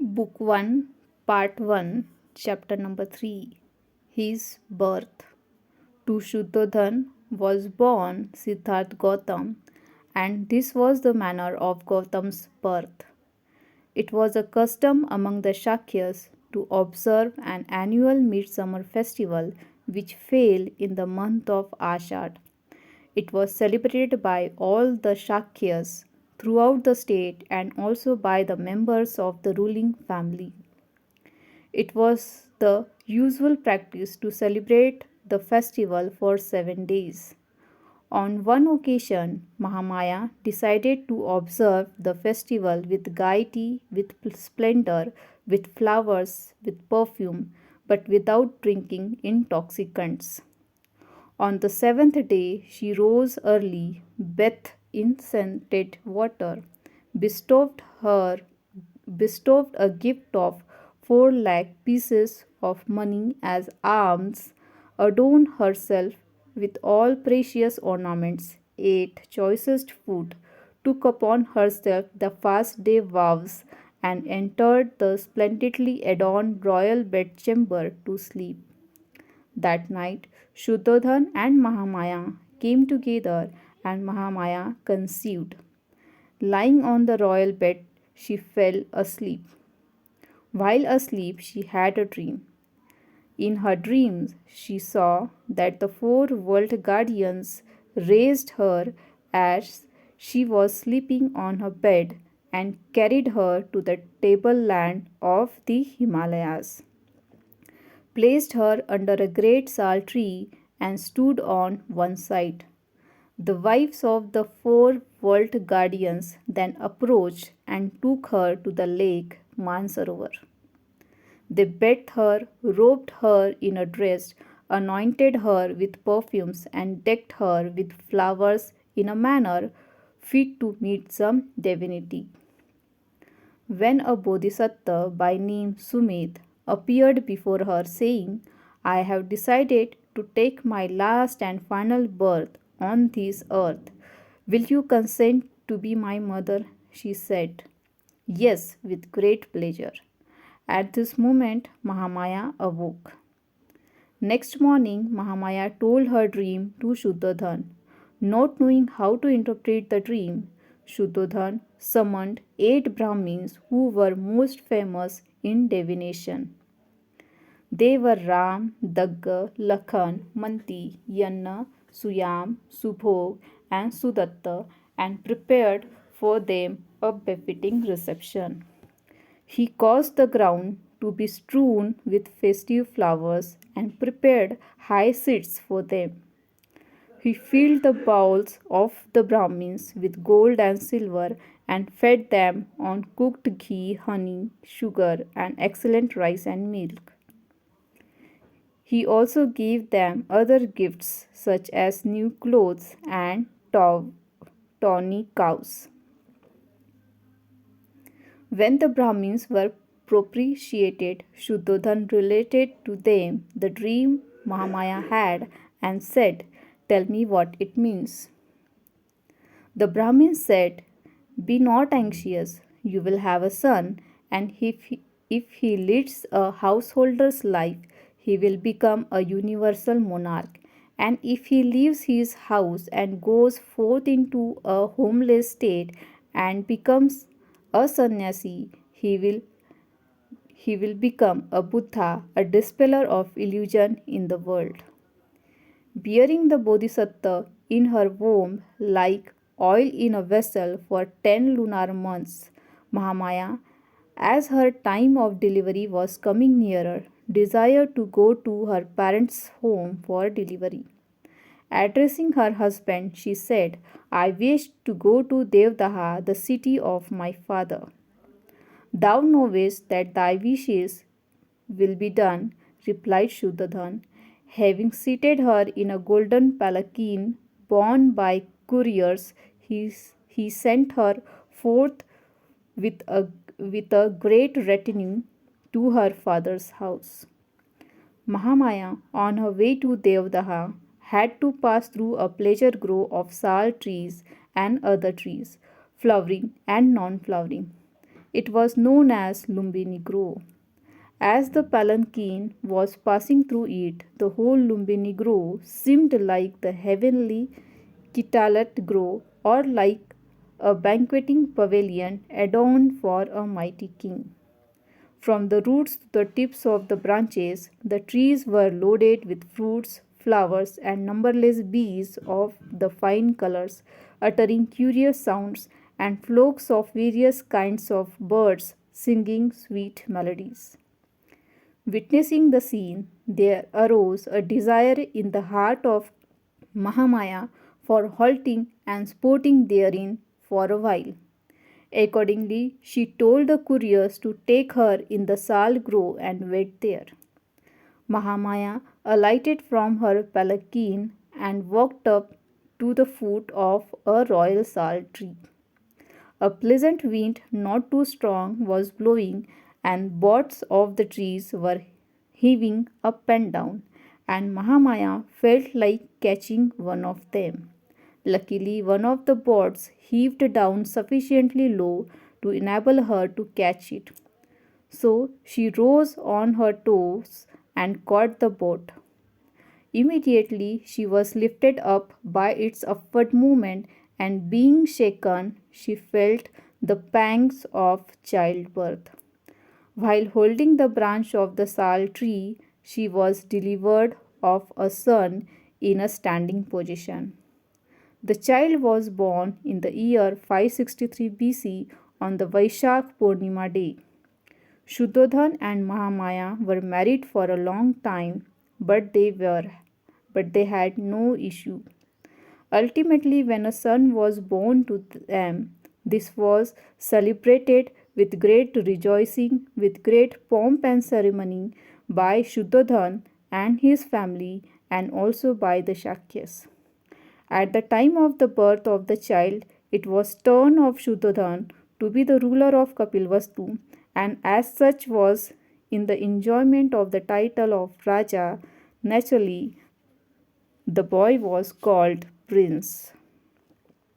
Book 1, Part 1, Chapter number 3 His Birth. To Shuddhodhan was born Siddharth Gautam, and this was the manner of Gautam's birth. It was a custom among the Shakyas to observe an annual midsummer festival which fell in the month of Ashad. It was celebrated by all the Shakyas throughout the state and also by the members of the ruling family. It was the usual practice to celebrate the festival for 7 days. On one occasion, Mahamaya decided to observe the festival with gaiety, with splendor, with flowers, with perfume, but without drinking intoxicants. On the seventh day, she rose early, bathed in scented water, bestowed her bestowed a gift of 4 lakh pieces of money as alms, adorned herself with all precious ornaments, ate choicest food, took upon herself the fast day vows, and entered the splendidly adorned royal bedchamber to sleep. That night, Shuddhodhan and Mahamaya came together, and Mahamaya conceived. Lying on the royal bed, she fell asleep. While asleep, she had a dream. In her dreams, she saw that the 4 world guardians raised her as she was sleeping on her bed and carried her to the tableland of the Himalayas, placed her under a great sal tree, and stood on one side. The wives of the 4 world guardians then approached and took her to the lake Mansarovar. They bathed her, robed her in a dress, anointed her with perfumes, and decked her with flowers in a manner fit to meet some divinity. When a bodhisattva by name Sumed appeared before her, saying, I have decided to take my last and final birth on this earth. Will you consent to be my mother? She said, Yes, with great pleasure. At this moment, Mahamaya awoke. Next morning, Mahamaya told her dream to Shuddhodhan. Not knowing how to interpret the dream, Shuddhodhan summoned 8 Brahmins who were most famous in divination. They were Ram, Dagga, Lakhan, Manti, Yanna, Suyam, Subhog, and Sudatta, and prepared for them a befitting reception. He caused the ground to be strewn with festive flowers and prepared high seats for them. He filled the bowls of the Brahmins with gold and silver and fed them on cooked ghee, honey, sugar, and excellent rice and milk. He also gave them other gifts such as new clothes and tawny cows. When the Brahmins were propitiated, Shuddhodhan related to them the dream Mahamaya had and said, Tell me what it means. The Brahmins said, Be not anxious, you will have a son, and if he leads a householder's life, he will become a universal monarch. And if he leaves his house and goes forth into a homeless state and becomes a sannyasi, he will become a Buddha, a dispeller of illusion in the world. Bearing the Bodhisattva in her womb like oil in a vessel for 10 lunar months, Mahamaya, as her time of delivery was coming nearer, desired to go to her parents' home for delivery. Addressing her husband, she said, I wish to go to Devdaha, the city of my father. Thou knowest that thy wishes will be done, replied Shuddhodhan. Having seated her in a golden palanquin borne by couriers, he sent her forth with a great retinue to her father's house. Mahamaya, on her way to Devdaha, had to pass through a pleasure grove of sal trees and other trees, flowering and non flowering. It was known as Lumbini Grove. As the palanquin was passing through it, the whole Lumbini Grove seemed like the heavenly Kitalat Grove or like a banqueting pavilion adorned for a mighty king. From the roots to the tips of the branches, the trees were loaded with fruits, flowers, and numberless bees of the fine colors, uttering curious sounds, and flocks of various kinds of birds singing sweet melodies. Witnessing the scene, there arose a desire in the heart of Mahamaya for halting and sporting therein for a while. Accordingly, she told the couriers to take her in the Sal grove and wait there. Mahamaya alighted from her palanquin and walked up to the foot of a royal sal tree. A pleasant wind, not too strong, was blowing, and boughs of the trees were heaving up and down, and Mahamaya felt like catching one of them. Luckily, one of the boughs heaved down sufficiently low to enable her to catch it. So she rose on her toes and caught the boat. Immediately she was lifted up by its upward movement, and being shaken, she felt the pangs of childbirth. While holding the branch of the sal tree, she was delivered of a son in a standing position. The child was born in the year 563 BC on the Vaishak Purnima day. Shuddhodhan and Mahamaya were married for a long time, but they had no issue. Ultimately, when a son was born to them, this was celebrated with great rejoicing, with great pomp and ceremony by Shuddhodhan and his family, and also by the Shakyas. At the time of the birth of the child, it was turn of Shuddhodhan to be the ruler of Kapilvastu, and as such was in the enjoyment of the title of Raja. Naturally, the boy was called Prince.